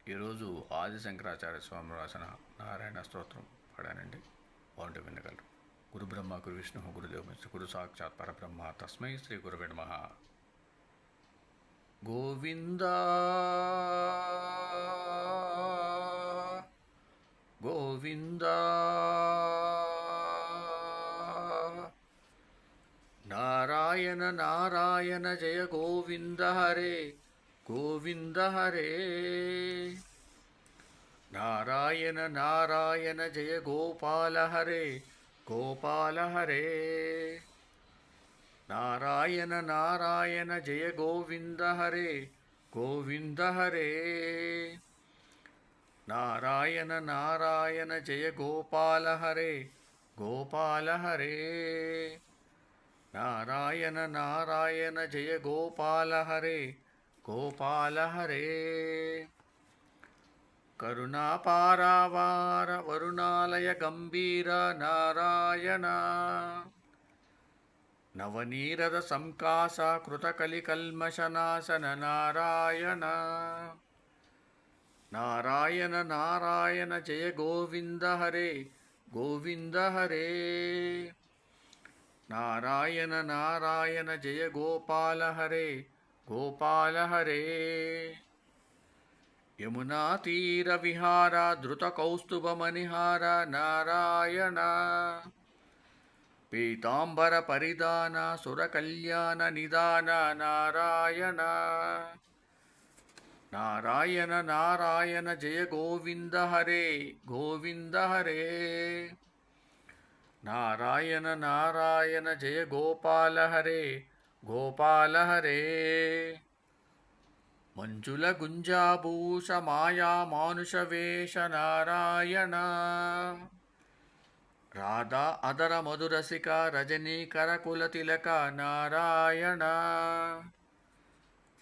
ఈరోజు ఆది శంకరాచార్య స్వామి రాసిన నారాయణ స్తోత్రం పాడానండి. బాగుంటే వినగలరు. గురు బ్రహ్మ గురు విష్ణు గురుదేవ గురు సాక్షాత్ పరబ్రహ్మ తస్మై శ్రీ గురువే నమః. గోవింద గోవింద నారాయణ నారాయణ జయ గోవింద హరే గోవింద హరే. నారాయణ నారాయణ జయ గోపాల హరే గోపాల హరే. నారాయణ నారాయణ జయ గోవింద హరే గోవింద హరే. నారాయణ నారాయణ జయ గోపాల హరే గోపాల హరే. నారాయణ నారాయణ జయ గోపాల హరే గోపాల హరే. కరుణాపారావార వరుణాలయ గంభీర నారాయణ. నవనీరద సంకాస కృతకలికల్మషనాశన నారాయణ. నారాయణ నారాయణ జయ గోవింద హరే గోవింద హరే. నారాయణ నారాయణ జయ గోపాల హరే గోపాల హరే. యమునా తీర విహార ధృత కౌస్తుభ మణిహార నారాయణ. పీతాంబర పరిధాన సుర కళ్యాణ నిదాన నారాయణ. నారాయణ నారాయణ జయ గోవింద హరే గోవింద హరే. నారాయణ నారాయణ జయ గోపాల హరే గోపాల హరే. మంజుల గుంజాభూష మాయా మానుష వేష నారాయణ. రాధా అదర మధురసిక రజనీకర కుల తిలక నారాయణ.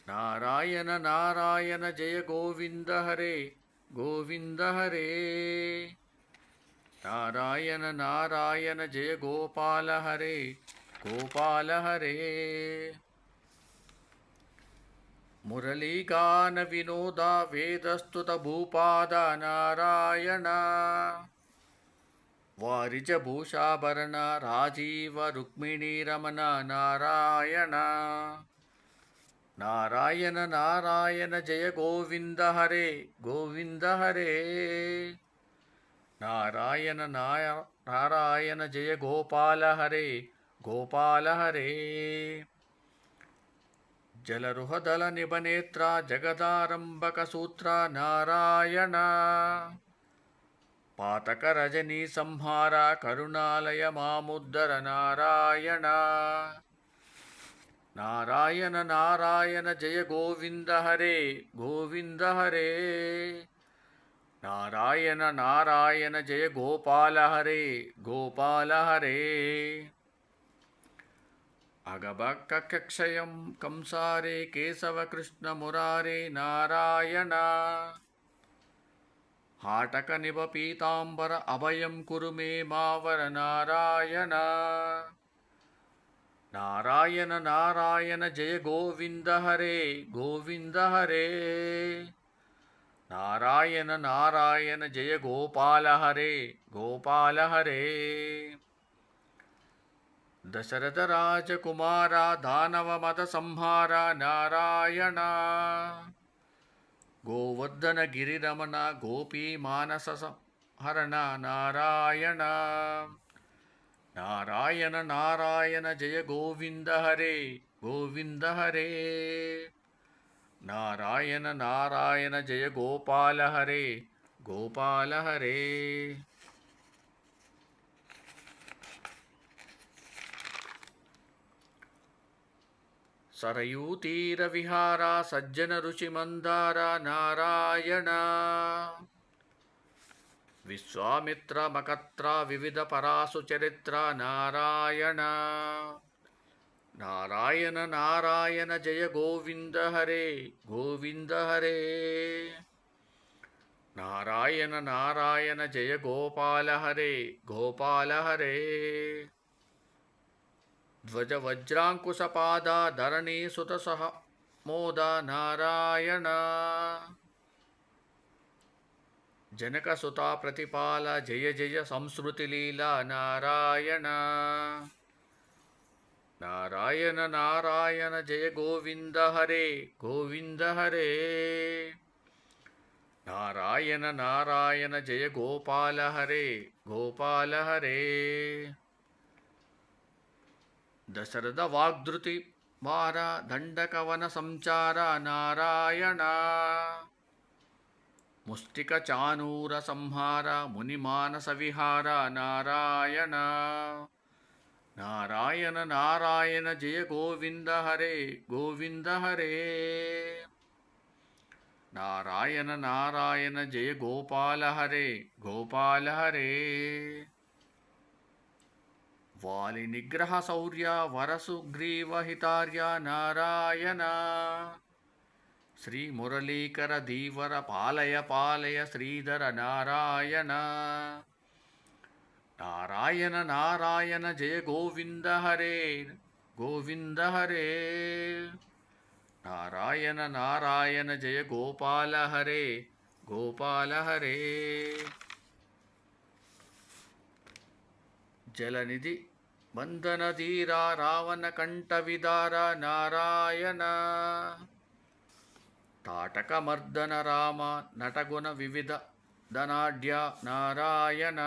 నారాయణ నారాయణ జయ గోవింద హరే గోవింద హరే. నారాయణ నారాయణ జయ గోపాల హరే గోపాల హరే. మురళీగాన వినోద వేదస్తుత భూపాద నారాయణ. వారిజ భూషాభరణ రాజీవ రుక్మిణీ రమణ నారాయణ. నారాయణ నారాయణ జయ గోవింద హరే గోవింద హరే. నారాయణ నారాయణ జయ గోపాల హరే గోపాల హరే. జలరుహదల నిబనేత్ర జగదారంభక సూత్ర నారాయణ. పాతక రజనీ సంహార కరుణాలయ మాముద్దర నారాయణ. నారాయణ నారాయణ జయ గోవింద హరే గోవింద హరే. నారాయణ నారాయణ జయ గోపాల హరే గోపాల హరే. అగభక్షయం కంసారే కేశవ కృష్ణ మురారే నారాయణ. హాటక నిభ పీతాంబర అభయం కురు మే మావర నారాయణ. నారాయణ నారాయణ జయ గోవింద హరే గోవింద హరే. నారాయణ నారాయణ జయ గోపాల హరే గోపాల హరే. దశరథ రాజకుమార దానవ మద సంహార నారాయణ. గోవర్ధన గిరిరమణ గోపీ మానస హరణ నారాయణ. నారాయణ నారాయణ జయ గోవింద హరే గోవింద హరే. నారాయణ నారాయణ జయ గోపాల హరే గోపాల హరే. సరయూతీర విహార సజ్జన ఋషి మందార నారాయణ. విశ్వామిత్ర మకత్ర వివిధ పరాసు చరిత్ర నారాయణ. నారాయణ నారాయణ జయ గోవింద హరే గోవింద హరే. నారాయణ నారాయణ జయ గోపాల హరే గోపాల హరే. ధ్వజ వజ్రాంకుశపాద ధరణీ సుత సహ మోద నారాయణ. जनकसुता प्रतिपाल जय जय संस्मृतिलीला नारायण नारायण नारायण जय गोविंद हरे गोविंद हरे नारायण नारायण जय गोपाल हरे गोपाल हरे दशरथ वाग्धृति वार दंडकवन संचार नारायण मुष्टिक चानूर संहार मुनिमानस विहार नारायण नारायण नारायण जय गोविंद हरे गोविंद हरे नारायण नारायण जय गोपाल हरे गोपाल हरे वाली निग्रह शौर्य वरसुग्रीव हितार्य नारायण श्री मुरलीकर धीवर पालय पालय श्रीधर नारायण नारायण नारायण जय गोविंद हरे गोविंद हरे नारायण नारायण जय गोपाल हरे गोपाल हरे जलनिधि बंधन धीरा रावण कंठ विदार नारायण ताटक मर्दन राम नटगुण विविध धनाढ्य नारायण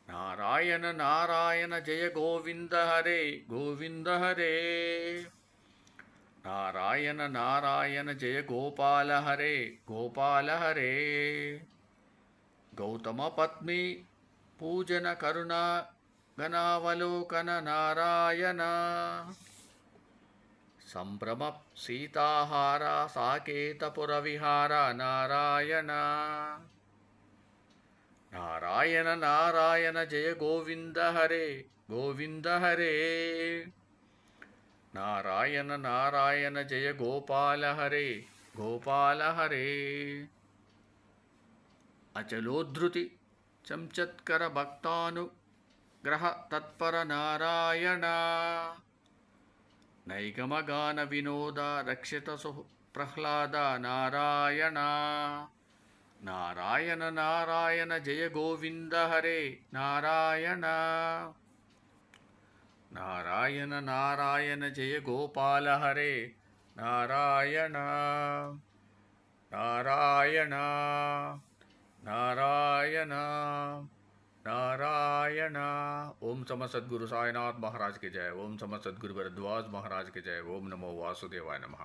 नारायण नारायण जय गोविंद हरे गोविंद हरे नारायण नारायण जय गोपाल हरे गोपाल हरे गौतम पत्नी पूजन करुणा गणावलोकन नारायण संभ्रम सीताहार साकेतपुर विहार नारायण नारायण नारायण जय गोविंद हरे गोविंद हरे नारायण नारायण जय गोपाल हरे गोपाल हरे अचलोद्धृति चंचत्कर भक्तानुग्रह तत्पर नारायण नैगमगान विनोद रक्षित प्रह्लाद नारायण नारायण नारायण जय गोविंद हरे नारायण नारायण नारायण जय गोपाल हरे नारायण नारायण नारायण नारायण। ओम सम सद्गुरु साईनाथ महाराज की जय। ओम सम सद्गुरु भरद्वाज महाराज की जय। ओम नमो वासुदेवाय नमः।